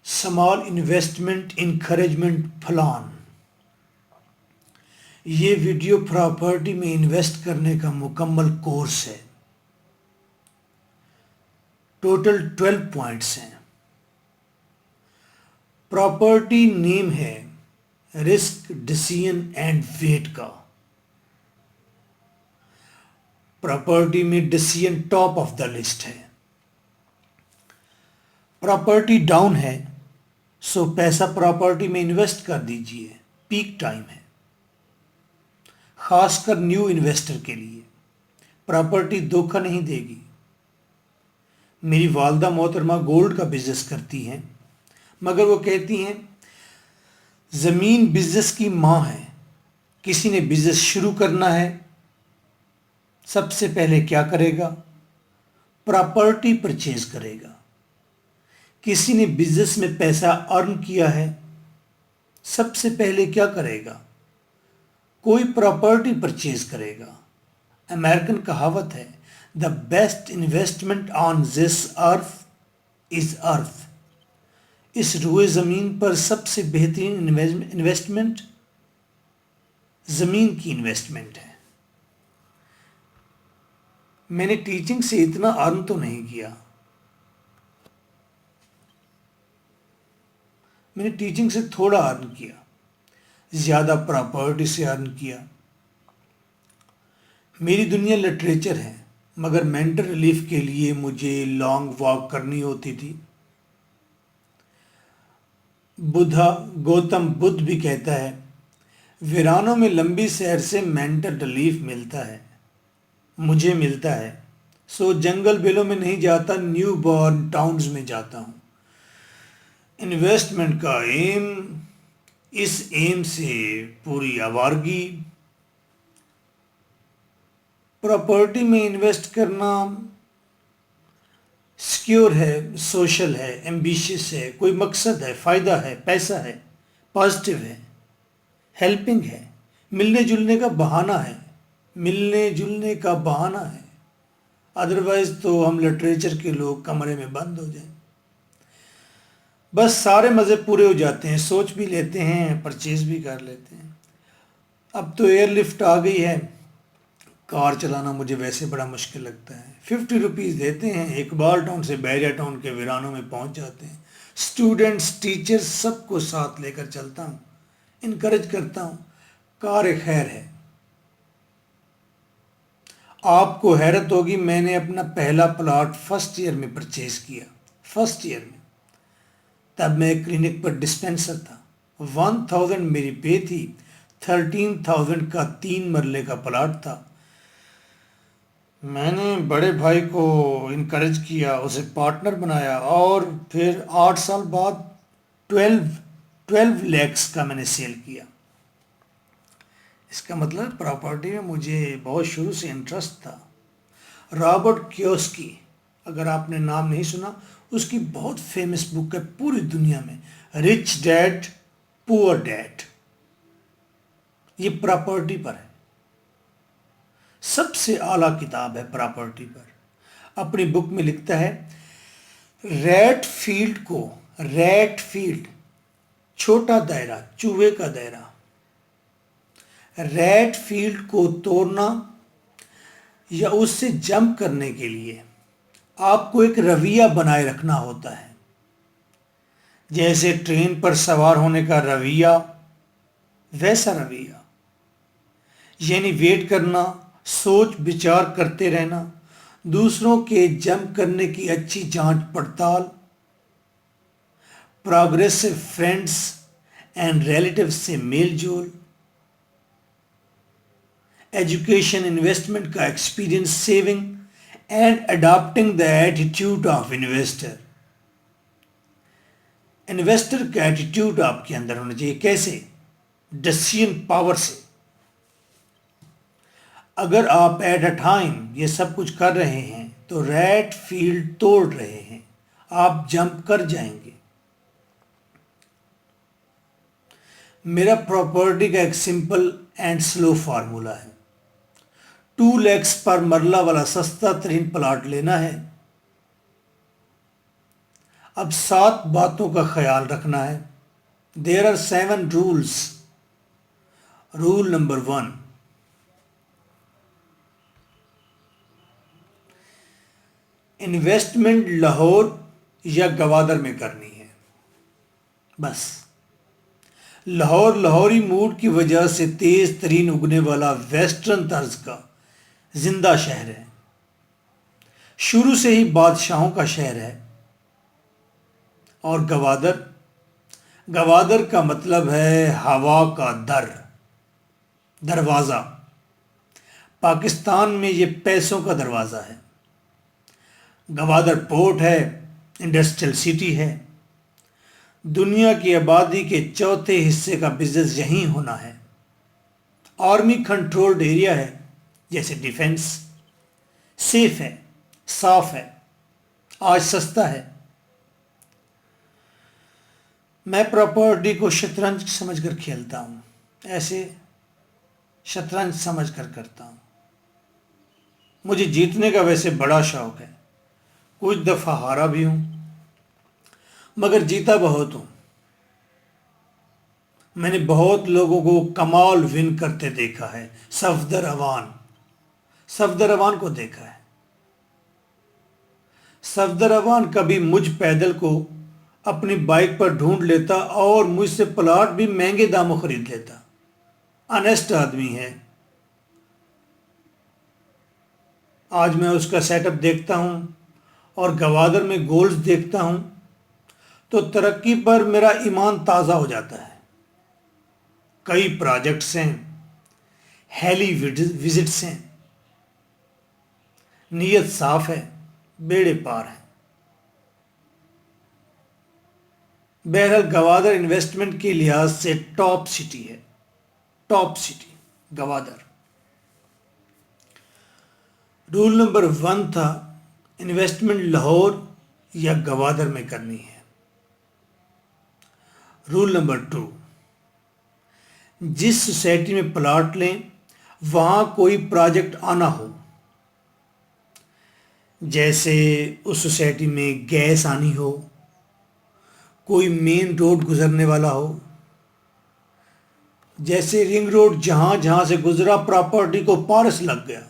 Small investment encouragement plan. یہ video property میں invest کرنے کا مکمل کورس ہے. ٹوٹل 12 پوائنٹس ہیں. پراپرٹی نیم ہے رسک ڈیسیژن اینڈ ویٹ کا. پراپرٹی میں decision top of the list ہے. پراپرٹی ڈاؤن ہے سو پیسہ پراپرٹی میں انویسٹ کر دیجئے. پیک ٹائم ہے خاص کر نیو انویسٹر کے لیے. پراپرٹی دھوکہ نہیں دے گی. میری والدہ محترمہ گولڈ کا بزنس کرتی ہیں مگر وہ کہتی ہیں زمین بزنس کی ماں ہے. کسی نے بزنس شروع کرنا ہے سب سے پہلے کیا کرے گا؟ پراپرٹی پرچیز کرے گا. کسی نے بزنس میں پیسہ ارن کیا ہے سب سے پہلے کیا کرے گا؟ کوئی پراپرٹی پرچیز کرے گا. امریکن کہاوت ہے دا بیسٹ انویسٹمنٹ آن دس ارتھ از ارتھ. اس روئے زمین پر سب سے بہترین انویسٹمنٹ زمین کی انویسٹمنٹ ہے. میں نے ٹیچنگ سے اتنا ارن تو نہیں کیا. میں نے ٹیچنگ سے تھوڑا ارن کیا. زیادہ پراپرٹی سے ارن کیا. میری دنیا لٹریچر ہے مگر مینٹل ریلیف کے لیے مجھے لانگ واک کرنی ہوتی تھی. گوتم بدھ بھی کہتا ہے ویرانوں میں لمبی سیر سے مینٹل ریلیف ملتا ہے. مجھے ملتا ہے سو جنگل بیلوں میں نہیں جاتا نیو بورن ٹاؤنز میں جاتا ہوں. انویسٹمنٹ کا ایم اس ایم سے پوری آوارگی. پراپرٹی میں انویسٹ کرنا سیکیور ہے سوشل ہے ایمبیشیس ہے کوئی مقصد ہے فائدہ ہے پیسہ ہے پازیٹیو ہے ہیلپنگ ہے ملنے جلنے کا بہانہ ہے. ملنے جلنے کا بہانہ ہے ادروائز تو ہم لٹریچر کے لوگ کمرے میں بند ہو جائیں. بس سارے مزے پورے ہو جاتے ہیں. سوچ بھی لیتے ہیں پرچیز بھی کر لیتے ہیں. اب تو ایئر لفٹ آ گئی ہے. کار چلانا مجھے ویسے بڑا مشکل لگتا ہے. 50 روپیز دیتے ہیں اقبال ٹاؤن سے بیریا ٹاؤن کے ویرانوں میں پہنچ جاتے ہیں. اسٹوڈنٹس ٹیچرز سب کو ساتھ لے کر چلتا ہوں. انکریج کرتا ہوں. کار ایک خیر ہے. آپ کو حیرت ہوگی میں نے اپنا پہلا پلاٹ فرسٹ ایئر میں پرچیز کیا. فرسٹ ایئر میں تب میں کلینک پر ڈسپینسر تھا. 1000 میری پے تھی. 13,000 کا 3 مرلے کا پلاٹ تھا. میں نے بڑے بھائی کو انکریج کیا اسے پارٹنر بنایا اور پھر 8 سال بعد 12 لیکس کا میں نے سیل کیا. اس کا مطلب پراپرٹی میں مجھے بہت شروع سے انٹرسٹ تھا. رابرٹ کیوسکی اگر آپ نے نام نہیں سنا اس کی بہت فیمس بک ہے پوری دنیا میں رچ ڈیڈ پور ڈیڈ. یہ پراپرٹی پر ہے. سب سے اعلیٰ کتاب ہے پراپرٹی پر. اپنی بک میں لکھتا ہے ریٹ فیلڈ چھوٹا دائرہ چوہے کا دائرہ. ریٹ فیلڈ کو توڑنا یا اس سے جمپ کرنے کے لیے آپ کو ایک رویہ بنائے رکھنا ہوتا ہے. جیسے ٹرین پر سوار ہونے کا رویہ ویسا رویہ. یعنی ویٹ کرنا سوچ بچار کرتے رہنا دوسروں کے جمپ کرنے کی اچھی جانچ پڑتال. پروگریسو فرینڈز اینڈ ریلیٹیو سے میل جول. ایجوکیشن انویسٹمنٹ کا experience saving and adapting the attitude of investor. Investor کا ایٹیٹیوڈ آپ کے اندر ہونا چاہیے. کیسے؟ ڈیسیژن پاور سے. اگر آپ ایٹ اے ٹائم یہ سب کچھ کر رہے ہیں تو ریٹ فیلڈ توڑ رہے ہیں. آپ جمپ کر جائیں گے. میرا پراپرٹی کا ایک سمپل اینڈ سلو فارمولا ہے. 2 لیکس پر مرلہ والا سستا ترین پلاٹ لینا ہے. اب 7 باتوں کا خیال رکھنا ہے. There are 7 rules. Rule number 1: investment Lahore یا گوادر میں کرنی ہے. بس لاہوری موڈ کی وجہ سے تیز ترین اگنے والا ویسٹرن طرز کا زندہ شہر ہے. شروع سے ہی بادشاہوں کا شہر ہے. اور گوادر کا مطلب ہے ہوا کا دروازہ. پاکستان میں یہ پیسوں کا دروازہ ہے. گوادر پورٹ ہے، انڈسٹریل سٹی ہے. دنیا کی آبادی کے چوتھے حصے کا بزنس یہیں ہونا ہے. آرمی کنٹرولڈ ایریا ہے، جیسے ڈیفنس. سیف ہے، صاف ہے، آج سستا ہے. میں پراپرٹی کو شطرنج سمجھ کر کھیلتا ہوں، ایسے شطرنج سمجھ کر کرتا ہوں. مجھے جیتنے کا ویسے بڑا شوق ہے. کچھ دفعہ ہارا بھی ہوں، مگر جیتا بہت ہوں. میں نے بہت لوگوں کو کمال ون کرتے دیکھا ہے. صفدر روان کو دیکھا ہے. صفدر روان کبھی مجھ پیدل کو اپنی بائک پر ڈھونڈ لیتا اور مجھ سے پلاٹ بھی مہنگے داموں خرید لیتا. آنیسٹ آدمی ہے. آج میں اس کا سیٹ اپ دیکھتا ہوں اور گوادر میں گولز دیکھتا ہوں تو ترقی پر میرا ایمان تازہ ہو جاتا ہے. کئی پروجیکٹس ہیں، ہیلی وزٹس ہیں. نیت صاف ہے، بیڑے پار ہیں. بہرحال گوادر انویسٹمنٹ کے لحاظ سے ٹاپ سٹی ہے. Top city Gwadar. Role number 1 تھا انویسٹمنٹ لاہور یا گوادر میں کرنی ہے. رول نمبر 2: جس سوسائٹی میں پلاٹ لیں وہاں کوئی پروجیکٹ آنا ہو. جیسے اس سوسائٹی میں گیس آنی ہو، کوئی مین روڈ گزرنے والا ہو. جیسے رنگ روڈ جہاں جہاں سے گزرا پراپرٹی کو پارس لگ گیا،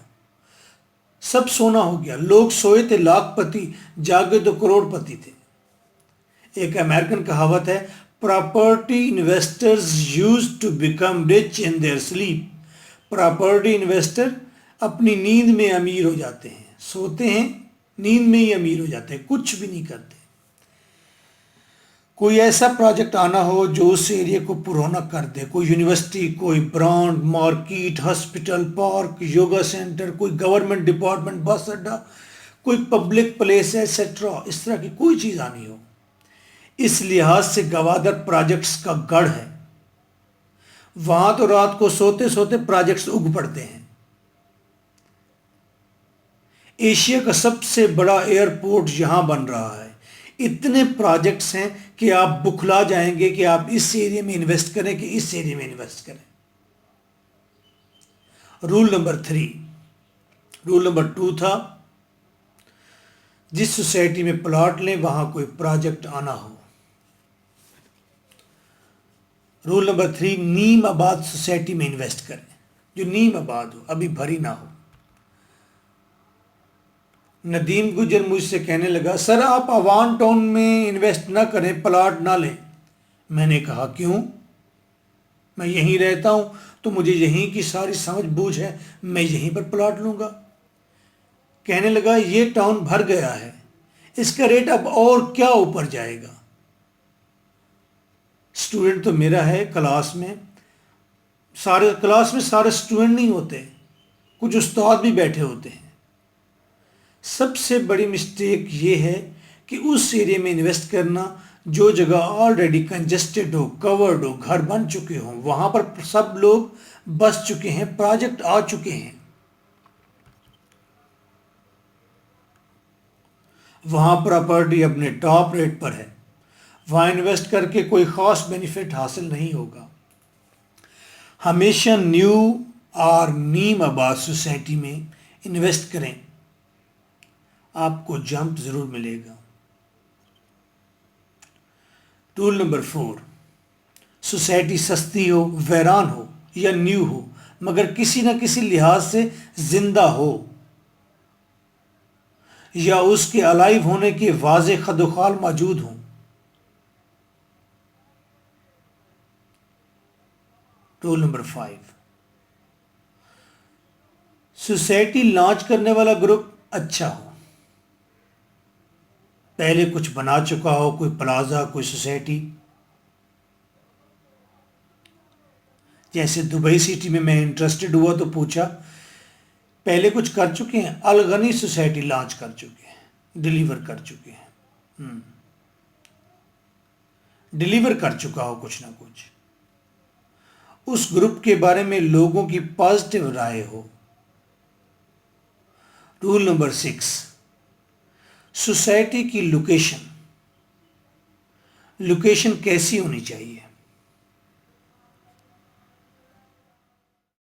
سب سونا ہو گیا. لوگ سوئے تھے لاکھ پتی، جاگے تو کروڑ پتی تھے. ایک امریکن کہاوت ہے، property investors use to become rich in their sleep. Property investor اپنی نیند میں امیر ہو جاتے ہیں. سوتے ہیں، نیند میں ہی امیر ہو جاتے ہیں، کچھ بھی نہیں کرتے. کوئی ایسا پروجیکٹ آنا ہو جو اس ایریا کو پرونق کر دے. کوئی یونیورسٹی، کوئی brand, market, hospital, park, yoga centre, کوئی گورنمنٹ ڈپارٹمنٹ، بس اڈا، کوئی پبلک پلیس ایٹسٹرا. اس طرح کی کوئی چیز آنی ہو. اس لحاظ سے گوادر پروجیکٹس کا گڑھ ہے. وہاں تو رات کو سوتے سوتے پروجیکٹس اگ پڑتے ہیں. ایشیا کا سب سے بڑا ایئرپورٹ یہاں بن رہا ہے. اتنے پروجیکٹس ہیں کہ آپ بکھلا جائیں گے کہ آپ اس ایریا میں انویسٹ کریں کہ اس ایریا میں انویسٹ کریں. Roll number 3. رول نمبر 2 تھا جس سوسائٹی میں پلاٹ لیں وہاں کوئی پروجیکٹ آنا ہو. رول نمبر 3: نیم آباد سوسائٹی میں انویسٹ کریں، جو نیم آباد ہو، ابھی بھری نہ ہو. ندیم گجر مجھ سے کہنے لگا، سر آپ اوان ٹاؤن میں انویسٹ نہ کریں، پلاٹ نہ لیں. میں نے کہا کیوں؟ میں یہیں رہتا ہوں تو مجھے یہیں کی ساری سمجھ بوجھ ہے، میں یہیں پر پلاٹ لوں گا. کہنے لگا یہ ٹاؤن بھر گیا ہے، اس کا ریٹ اب اور کیا اوپر جائے گا. اسٹوڈنٹ تو میرا ہے کلاس میں سارے اسٹوڈنٹ نہیں ہوتے، کچھ استاد بھی بیٹھے ہوتے ہیں. سب سے بڑی مسٹیک یہ ہے کہ اس ایریا میں انویسٹ کرنا جو جگہ آلریڈی کنجسٹڈ ہو، کورڈ ہو، گھر بن چکے ہوں، وہاں پر سب لوگ بس چکے ہیں، پروجیکٹ آ چکے ہیں. وہاں پراپرٹی اپنے ٹاپ ریٹ پر ہے، وہاں انویسٹ کر کے کوئی خاص بینیفٹ حاصل نہیں ہوگا. ہمیشہ نیو اور نیم آباد سوسائٹی میں انویسٹ کریں، آپ کو جمپ ضرور ملے گا. رول نمبر 4، سوسائٹی سستی ہو، ویران ہو یا نیو ہو مگر کسی نہ کسی لحاظ سے زندہ ہو یا اس کے الائیو ہونے کے واضح خد و خال موجود ہوں۔ رول نمبر 5، سوسائٹی لانچ کرنے والا گروپ اچھا ہو، پہلے کچھ بنا چکا ہو، کوئی پلازا، کوئی سوسائٹی۔ جیسے دبئی سٹی میں انٹرسٹڈ ہوا تو پوچھا، پہلے کچھ کر چکے ہیں؟ الغنی سوسائٹی لانچ کر چکے ہیں، ڈیلیور کر چکے ہیں، ڈیلیور کر چکا ہو کچھ نہ کچھ، اس گروپ کے بارے میں لوگوں کی پازیٹیو رائے ہو۔ رول نمبر 6، سوسائٹی کی لوکیشن کیسی ہونی چاہیے؟